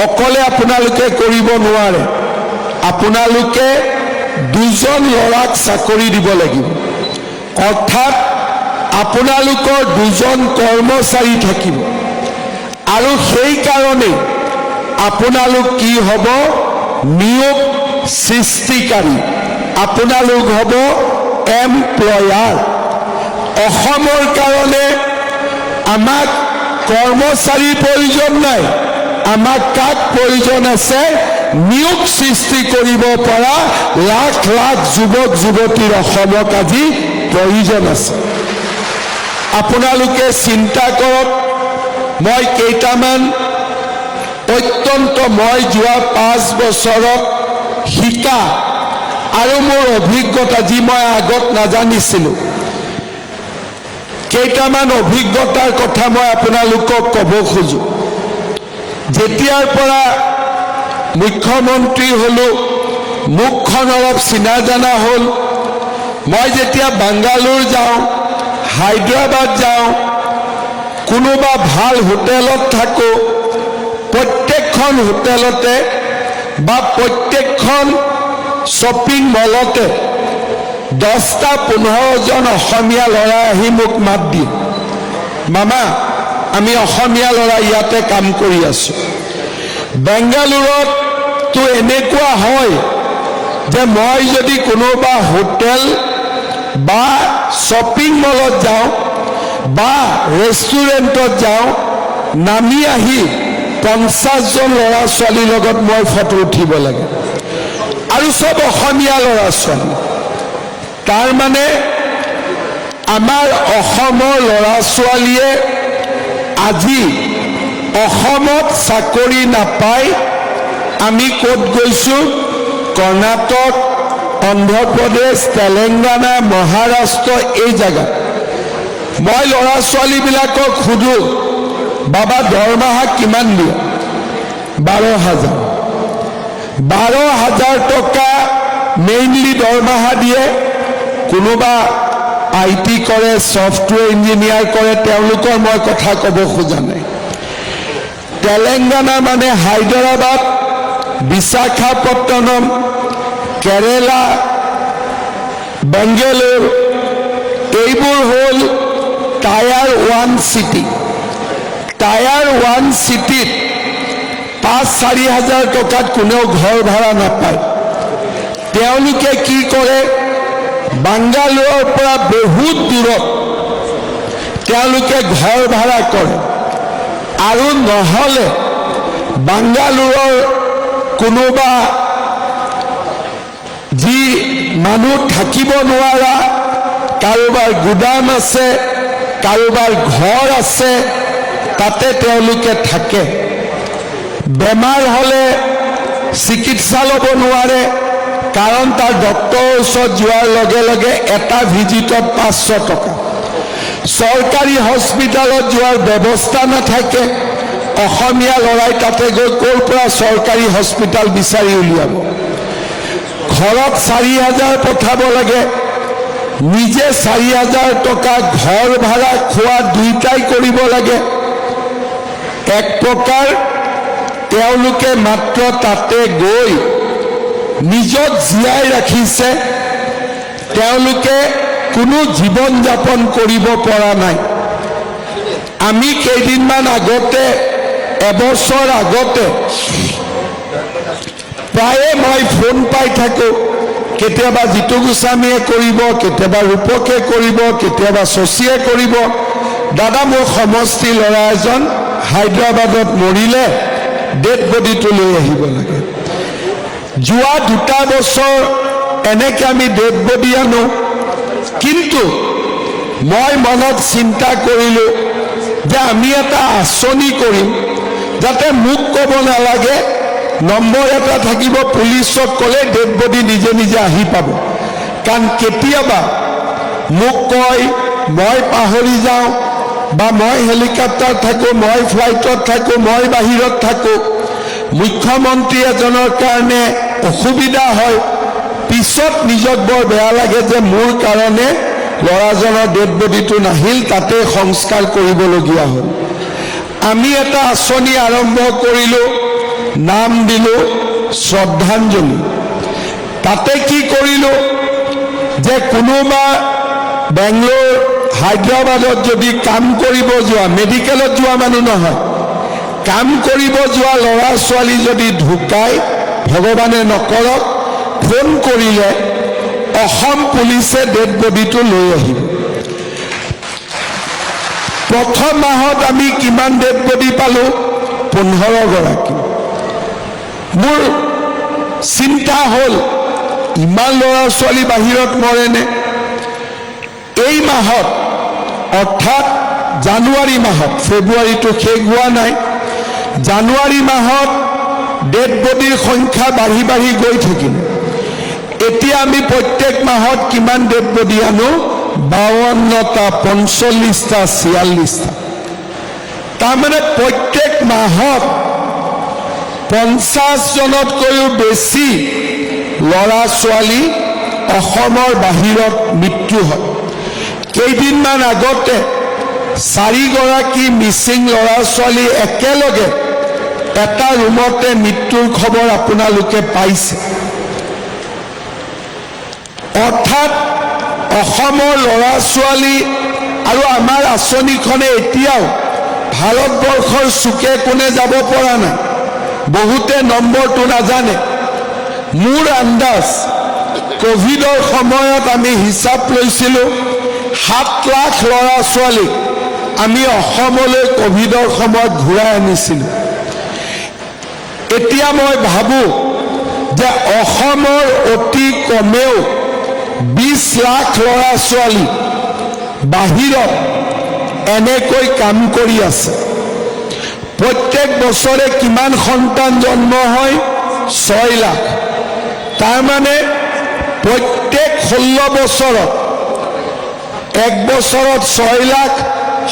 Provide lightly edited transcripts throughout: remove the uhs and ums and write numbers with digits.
অকলে আপোনালোকে কৰিব নোৱাৰে আপোনালোকে দুজন ল'ৰাক চাকৰি দিব লাগিব অৰ্থাৎ আপোনালোকৰ দুজন কৰ্মচাৰী থাকিব আৰু সেই কাৰণে আপোনালোক কি হ'ব নিয়োগ সৃষ্টিকাৰী আপোনালোক হ'ব এমপ্লয়াৰ অসমৰ কাৰণে আমাক কৰ্মচাৰীৰ প্ৰয়োজন নাই আমাক কাক প্ৰয়োজন আছে নিয়োগ সৃষ্টি কৰিব পৰা লাখ লাখ যুৱক যুৱতীৰ অসমক আজি প্ৰয়োজন আছে আপোনালোকে চিন্তা কৰক মই কেইটামান অত্যন্ত মই যোৱা 5 বছৰত শিকা আৰু মোৰ অভিজ্ঞতা যি মই আগত নাজানিছিলোঁ কেইটামান অভিজ্ঞতাৰ কথা মই আপোনালোকক ক'ব খোজো যেতিয়াৰ পৰা মুখ্যমন্ত্ৰী হলো মুখখন অলপ চিনা জানা হ'ল মই যেতিয়া বাংগালোৰ যাওঁ হায়দৰাবাদ যাওঁ কোনোবা ভাল হোটেলত থাকো প্ৰত্যেকখন হোটেলতে বা প্ৰত্যেকখন শ্বপিং মলতে 10টা 15জন অসমীয়া ল'ৰা আহি মোক মাত দিয়ে মামা আমি অসমীয়া ল'ৰা ইয়াতে কাম কৰি আছো বেংগালুৰুত তো এনেকুৱা হয় যে মই যদি কোনোবা হোটেল বা শ্বপিং মলত যাওঁ বা ৰেষ্টুৰেণ্টত যাওঁ নামি আহি 50জন ল'ৰা ছোৱালীৰ লগত মই ফটো উঠিব লাগে আৰু সব অসমীয়া ল'ৰা ছোৱালী তাৰ মানে আমাৰ অসমৰ ল'ৰা ছোৱালীয়ে আজি অসমত চাকৰি নাপায় আমি ক'ত গৈছো কৰ্ণাটক অন্ধ্ৰপ্ৰদেশ তেলেংগানা মহাৰাষ্ট্ৰ এই জায়গা মই ল'ৰা ছোৱালীবিলাকক সুধো বাবা দৰমহা কিমান দিয়ে 12,000 টকা মেইনলি দৰমহা দিয়ে কোনোবা আইটি কৰে সফটৱেৰ ইঞ্জিনিয়াৰ কৰে তেওঁলোকৰ মই কথা ক'ব খোজা নাই তেলেংগানা মানে হায়দৰাবাদ বিশাখাপট্টনম কেৰেলা বেংগালুৰ এইবোৰ হ'ল টায়াৰ 1 চিটি টায়াৰ 1 চিটিত 5-4 হাজাৰ টকাত কোনেও ঘৰ ভাড়া নাপায় তেওঁলোকে কি কৰে বাংগালোৰৰ পৰা বহুত দূৰত তেওঁলোকে ঘৰ ভাড়া কৰে আৰু নহলে বাংগালোৰৰ কোনোবা যি মানুহ থাকিব নোৱাৰা কাৰোবাৰ গুদাম আছে কাৰোবাৰ ঘৰ আছে তাতে তেওঁলোকে থাকে বেমাৰ হলে চিকিৎসা ল'ব নোৱাৰে কাৰণ তাৰ ডক্টৰৰ ওচৰত যোৱাৰ লগে লগে এটা ভিজিটত 500 টকা চৰকাৰী হস্পিটালত যোৱাৰ ব্যৱস্থা নাথাকে অসমীয়া লৰাই তাতে গৈ ক'ৰ পৰা চৰকাৰী হস্পিটাল বিচাৰি উলিয়াব ঘৰত 4,000 পঠাব লাগে নিজে 4,000 টকা ঘৰ ভাড়া খোৱা দুইটাই কৰিব লাগে এক প্ৰকাৰ তেওঁলোকে মাত্ৰ তাতে গৈ নিজক জীয়াই ৰাখিছে তেওঁলোকে কোনো জীৱন যাপন কৰিব পৰা নাই আমি কেইদিনমান আগতে এবছৰ আগতে প্ৰায়ে মই ফোন পাই থাকো কেতিয়াবা জিতু গোস্বামীয়ে কৰিব কেতিয়াবা ৰূপকে কৰিব কেতিয়াবা শশীয়ে কৰিব দাদা মোৰ সমষ্টি ল'ৰা এজন হায়দৰাবাদত মৰিলে ডেড বডিটো লৈ আহিব লাগে যোৱা 2 বছৰ এনেকৈ আমি ডেড বডি আনো কিন্তু মই মনত চিন্তা কৰিলো যে আমি এটা আঁচনি কৰিম যাতে মোক ক'ব নালাগে নম্বৰ এটা থাকিব পুলিচক ক'লে ডেড বডি নিজে নিজে আহি পাব কাৰণ কেতিয়াবা মোক কয় মই পাহৰি যাওঁ বা মই হেলিকপ্টাৰ থাকো মই ফ্লাইটত থাকো মই বাহিৰত থাকো মুখ্যমন্ত্ৰী এজনৰ কাৰণে অসুবিধা হয় পিছত নিজক বৰ বেয়া লাগে যে মোৰ কাৰণে ল'ৰাজনৰ ডেড বডিটো নাহিল তাতে সংস্কাৰ কৰিবলগীয়া হ'ল আমি এটা আঁচনি আৰম্ভ কৰিলো নাম দিলোঁ শ্ৰদ্ধাঞ্জলি। তাতে কি কৰিলোঁ যে কোনোবা বেংগলোৰ হায়দৰাবাদত যদি কাম কৰিব যোৱা, মেডিকেলত যোৱা মানুহ নহয়, কাম কৰিব যোৱা ল'ৰা ছোৱালী যদি ঢুকায়, ভগৱানে নকৰক, ফোন কৰিলে অসম পুলিচে ডেড বডিটো লৈ আহিব। প্ৰথম মাহত আমি কিমান ডেড বডি পালোঁ? 15 গৰাকী। মোৰ চিন্তা হ'ল ইমান ল'ৰা ছোৱালী বাহিৰত মৰেনে? এই মাহত অৰ্থাৎ জানুৱাৰী মাহত, ফেব্ৰুৱাৰীটো শেষ হোৱা নাই, জানুৱাৰী মাহত ডেড বডিৰ সংখ্যা বাঢ়ি বাঢ়ি গৈ থাকিল। এতিয়া আমি প্ৰত্যেক মাহত কিমান ডেড বডি আনো? 52টা, 45টা, 46টা। তাৰমানে প্ৰত্যেক মাহত 50 জনতকৈও বেছি ল'ৰা ছোৱালী অসমৰ বাহিৰত মৃত্যু হয়। কেইদিনমান আগতে 4 গৰাকী মিচিং ল'ৰা ছোৱালী একেলগে এটা ৰুমতে মৃত্যুৰ খবৰ আপোনালোকে পাইছে। অৰ্থাৎ অসমৰ ল'ৰা ছোৱালী আৰু আমাৰ আঁচনিখনে এতিয়াও ভাৰতবৰ্ষৰ চুকে কোণে যাব পৰা নাই। বহুতে নম্বৰটো নাজানে। মোৰ আন্দাজ কোভিডৰ সময়ত আমি হিচাপ লৈছিলোঁ 7 লাখ ল'ৰা ছোৱালীক আমি অসমলৈ কোভিডৰ সময়ত ঘূৰাই আনিছিলোঁ। এতিয়া মই ভাবোঁ যে অসমৰ অতি কমেও 20 লাখ ল'ৰা ছোৱালী বাহিৰত এনেকৈ কাম কৰি আছে। প্ৰত্যেক বছৰে কিমান সন্তান জন্ম হয়? 6 লাখ। তাৰমানে প্ৰত্যেক 16 বছৰত, 1 বছৰত 6 লাখ,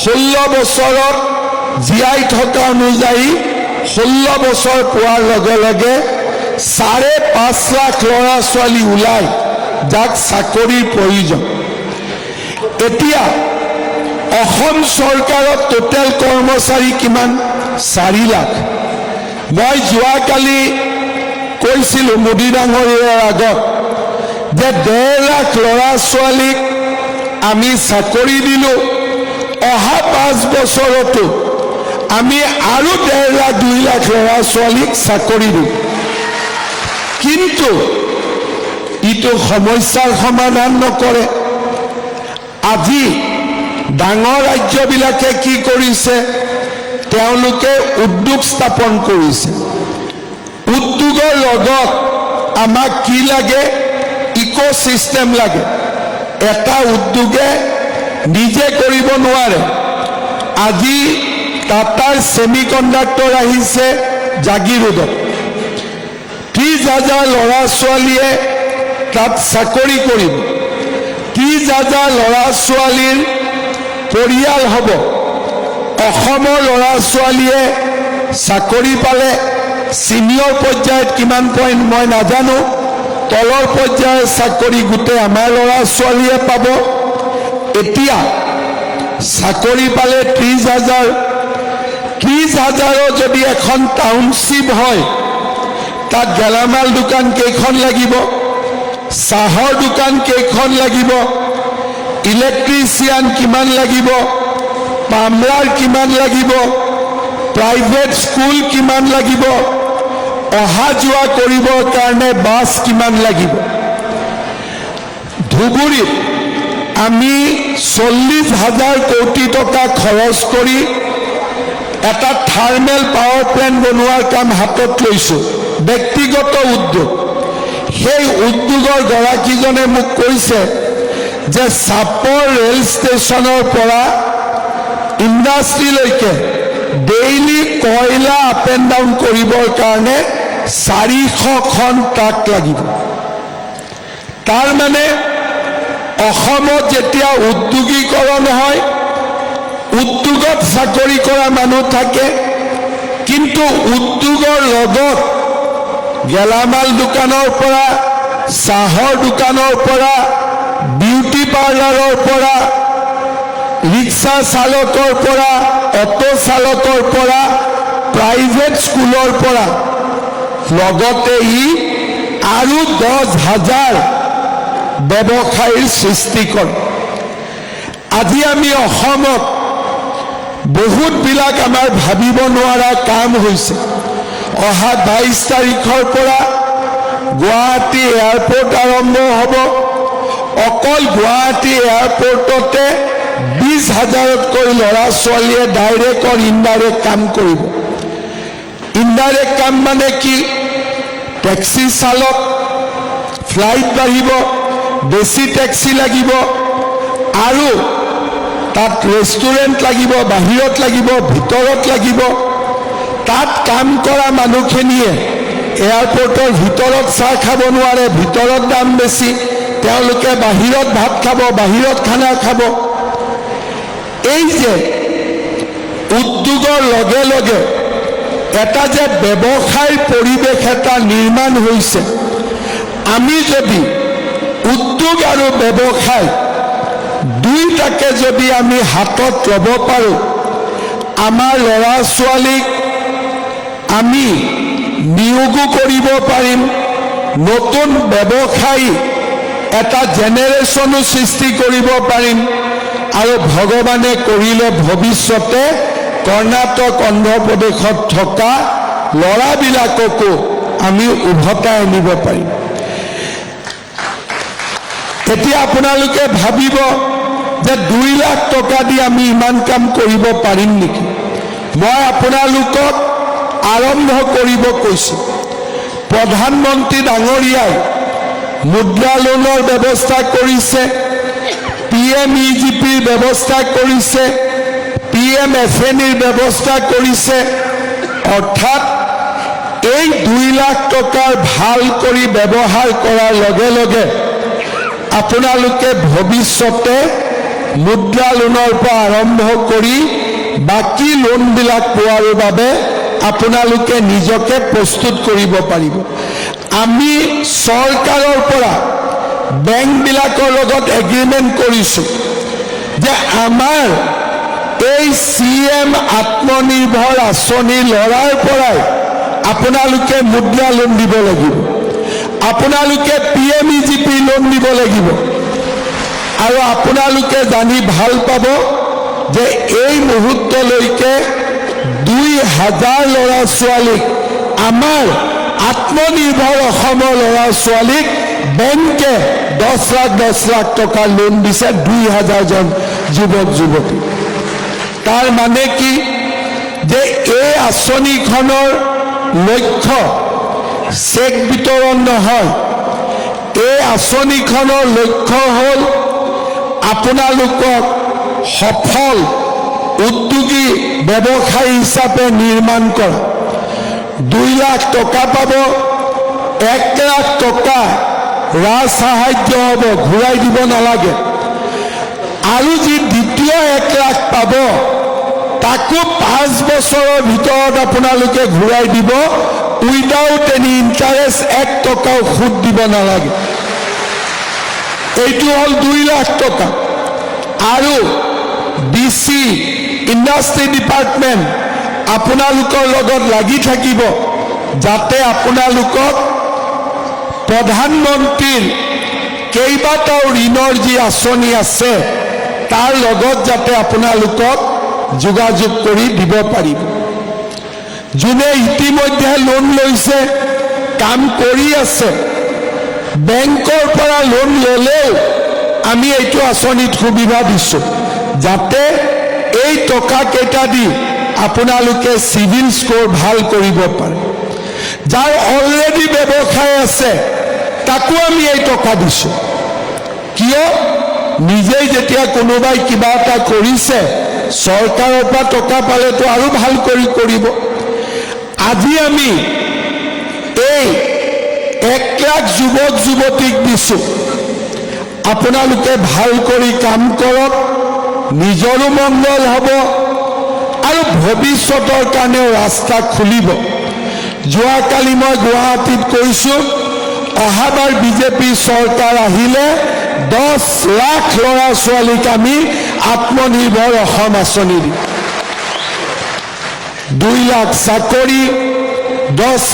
16 বছৰত জীয়াই থকা অনুযায়ী 16 বছৰ পোৱাৰ লগে লগে 5.5 লাখ ল'ৰা ছোৱালী ওলায় যাক চাকৰিৰ প্ৰয়োজন। এতিয়া অসম চৰকাৰত টোটেল কৰ্মচাৰী কিমান? 4 লাখ। মই যোৱাকালি কৈছিলোঁ মোদী ডাঙৰীয়াৰ আগত যে 1.5 লাখ ল'ৰা ছোৱালীক আমি চাকৰি দিলোঁ, অহা 5 বছৰতো আমি আৰু 1.5 লাখ 2 লাখ ল'ৰা ছোৱালীক চাকৰি দিম। কিন্তু ইটো সমস্যাৰ সমাধান নকৰে। আজি ডাঙৰ ৰাজ্যবিলাকে কি কৰিছে? তেওঁলোকে উদ্যোগ স্থাপন কৰিছে। উদ্যোগৰ লগত আমাক কি লাগে? ইক'চিষ্টেম লাগে। এটা উদ্যোগে নিজে কৰিব নোৱাৰে। আজি টাটাৰ ছেমিকণ্ডাক্টৰ আহিছে জাগিৰোডত। 30,000 ল'ৰা ছোৱালীয়ে তাত চাকৰি কৰিব। 30,000 ল'ৰা ছোৱালীৰ পৰিয়াল হ'ব। অসমৰ ল'ৰা ছোৱালীয়ে চাকৰি পালে ছিনিয়ৰ পৰ্যায়ত কিমান পইণ্ট মই নাজানো, তলৰ পৰ্যায়ৰ চাকৰি গোটেই আমাৰ ল'ৰা ছোৱালীয়ে পাব। এতিয়া চাকৰি পালে 30,000, 30,000ৰ যদি এখন টাউনশ্বিপ হয়, তাত গেলামাল দোকান কেইখন লাগিব? চাহৰ দোকান কেইখন লাগিব? ইলেক্ট্ৰিচিয়ান কিমান লাগিব? পামলাৰ কিমান লাগিব? প্ৰাইভেট স্কুল কিমান লাগিব? অহা যোৱা কৰিবৰ কাৰণে বাছ কিমান লাগিব? ধুবুৰীত আমি 40,000 কোটি টকা খৰচ কৰি এটা থাৰ্মেল পাৱাৰ প্লেণ্ট বনোৱাৰ কাম হাতত লৈছোঁ, ব্যক্তিগত উদ্যোগ। সেই উদ্যোগৰ গৰাকীজনে মোক কৈছে যে চাপৰ ৰেল ষ্টেচনৰ পৰা ইণ্ডাষ্ট্ৰীলৈকে ডেইলি কয়লা আপ এণ্ড ডাউন কৰিবৰ কাৰণে 400খন ট্ৰাক লাগিব। তাৰমানে অসমত যেতিয়া উদ্যোগীকৰণ হয়, উদ্যোগত চাকৰি কৰা মানুহ থাকে, কিন্তু উদ্যোগৰ লগত গেলামাল দোকানৰ পৰা, চাহৰ দোকানৰ পৰা, বিউটি পাৰ্লাৰৰ পৰা, ৰিক্সা চালকৰ পৰা, অটো চালকৰ পৰা, প্ৰাইভেট স্কুলৰ পৰা লগতে ই আৰু 10,000 ব্যৱসায়ীৰ সৃষ্টি কৰে। আজি আমি অসমত বহুতবিলাক আমাৰ ভাবিব নোৱাৰা কাম হৈছে। অহা 22 তাৰিখৰ পৰা গুৱাহাটী এয়াৰপোৰ্ট আৰম্ভ হ'ব। অকল গুৱাহাটী এয়াৰপোৰ্টতে 20,000তকৈ ল'ৰা ছোৱালীয়ে ডাইৰেক্ট আৰু ইনডাইৰেক্ট কাম কৰিব। ইনডাইৰেক্ট কাম মানে কি? টেক্সি চালক, ফ্লাইট বাঢ়িব, বেছি টেক্সি লাগিব, আৰু তাত ৰেষ্টুৰেণ্ট লাগিব, বাহিৰত লাগিব, ভিতৰত লাগিব। তাত কাম কৰা মানুহখিনিয়ে এয়াৰপোৰ্টৰ ভিতৰত চাহ খাব নোৱাৰে, ভিতৰত দাম বেছি। তেওঁলোকে বাহিৰত ভাত খাব, বাহিৰত খানা খাব। এই যে উদ্যোগৰ লগে লগে এটা যে ব্যৱসায়ৰ পৰিৱেশ এটা নিৰ্মাণ হৈছে, আমি যদি উদ্যোগ আৰু ব্যৱসায় দুইটাকে যদি আমি হাতত ল'ব পাৰোঁ, আমাৰ ল'ৰা ছোৱালীক আমি নিয়োগো কৰিব পাৰিম, নতুন ব্যৱসায়ী এটা জেনেৰেশ্যনো সৃষ্টি কৰিব পাৰিম, আৰু ভগৱানে কৰিলে ভৱিষ্যতে কৰ্ণাটক অন্ধ্ৰপ্ৰদেশত থকা ল'ৰাবিলাককো আমি উভতাই আনিব পাৰিম। এতিয়া আপোনালোকে ভাবিব যে 2 লাখ টকা দি আমি ইমান কাম কৰিব পাৰিম নেকি? মই আপোনালোকক আৰম্ভ কৰিব কৈছোঁ। প্ৰধানমন্ত্ৰী ডাঙৰীয়াই মুদ্ৰা লোনৰ ব্যৱস্থা কৰিছে, PMEGPৰ ব্যৱস্থা কৰিছে, PMFNৰ ব্যৱস্থা কৰিছে। অৰ্থাৎ এই 2 লাখ টকাৰ ভাল কৰি ব্যৱহাৰ কৰাৰ লগে লগে আপোনালোকে ভৱিষ্যতে মুদ্ৰা লোনৰ পৰা আৰম্ভ কৰি বাকী লোনবিলাক পোৱাৰ বাবে আপোনালোকে নিজকে প্ৰস্তুত কৰিব পাৰিব। আমি চৰকাৰৰ পৰা বেংকবিলাকৰ লগত এগ্ৰিমেণ্ট কৰিছোঁ যে আমাৰ এই CM আত্মনিৰ্ভৰ আঁচনি লৰাৰ পৰাই আপোনালোকে মুদ্ৰা লোন দিব লাগিব, আপোনালোকে PMEGP লোন দিব লাগিব। আৰু আপোনালোকে জানি ভাল পাব যে এই মুহূৰ্তলৈকে 2,000 ল'ৰা ছোৱালীক, আমাৰ আত্মনিৰ্ভৰ অসমৰ ল'ৰা ছোৱালীক বেংকে 10 লাখ টকা লোন দিছে, 2,000 জন যুৱক যুৱতী। তাৰ মানে কি যে এই আঁচনিখনৰ লক্ষ্য চেক বিতৰণ নহয়। এই আঁচনিখনৰ লক্ষ্য হ'ল আপোনালোকক সফল উদ্যোগী ব্যৱসায়ী হিচাপে নিৰ্মাণ কৰা। 2 লাখ টকা পাব, 1 লাখ টকা ৰাজ সাহায্য হ'ব, ঘূৰাই দিব নালাগে। আৰু যি দ্বিতীয় 1 লাখ পাব, তাকো 5 বছৰৰ ভিতৰত আপোনালোকে ঘূৰাই দিব, উইদাউট এনি ইণ্টাৰেষ্ট, 1 টকাও সুদ দিব নালাগে। এইটো হ'ল 2 লাখ টকা। আৰু DC ইণ্ডাষ্ট্ৰী ডিপাৰ্টমেণ্ট আপোনালোকৰ লগত লাগি থাকিব, যাতে আপোনালোকক প্ৰধানমন্ত্ৰীৰ কেইবাটাও ঋণৰ যি আঁচনি আছে তাৰ লগত যাতে আপোনালোকক যোগাযোগ কৰি দিব পাৰিব। যোনে ইতিমধ্যে লোন লৈছে, কাম কৰি আছে, বেংকৰ পৰা লোন ল'লেও আমি এইটো আঁচনিত সুবিধা দিছোঁ, যাতে এই টকা কেইটা দি আপোনালোকে চিভিল স্ক'ৰ ভাল কৰিব পাৰে। যাৰ অলৰেডি ব্যৱসায় আছে তাকো আমি এই টকা দিছোঁ। কিয়? নিজেই যেতিয়া কোনোবাই কিবা এটা কৰিছে, চৰকাৰৰ পৰা টকা পালেতো আৰু ভাল কৰি কৰিব। আজি আমি এই 1 লাখ যুৱক যুৱতীক দিছোঁ। আপোনালোকে ভাল কৰি কাম কৰক, নিজৰো মংগল হ'ব আৰু ভৱিষ্যতৰ কাৰণেও ৰাস্তা খুলিব। যোৱাকালি মই গুৱাহাটীত কৈছোঁ, অহাবাৰ BJP চৰকাৰ আহিলে 10 লাখ ল'ৰা ছোৱালীক আমি আত্মনিৰ্ভৰ অসম আঁচনি দিম। 2 লাখ চাকৰি, 10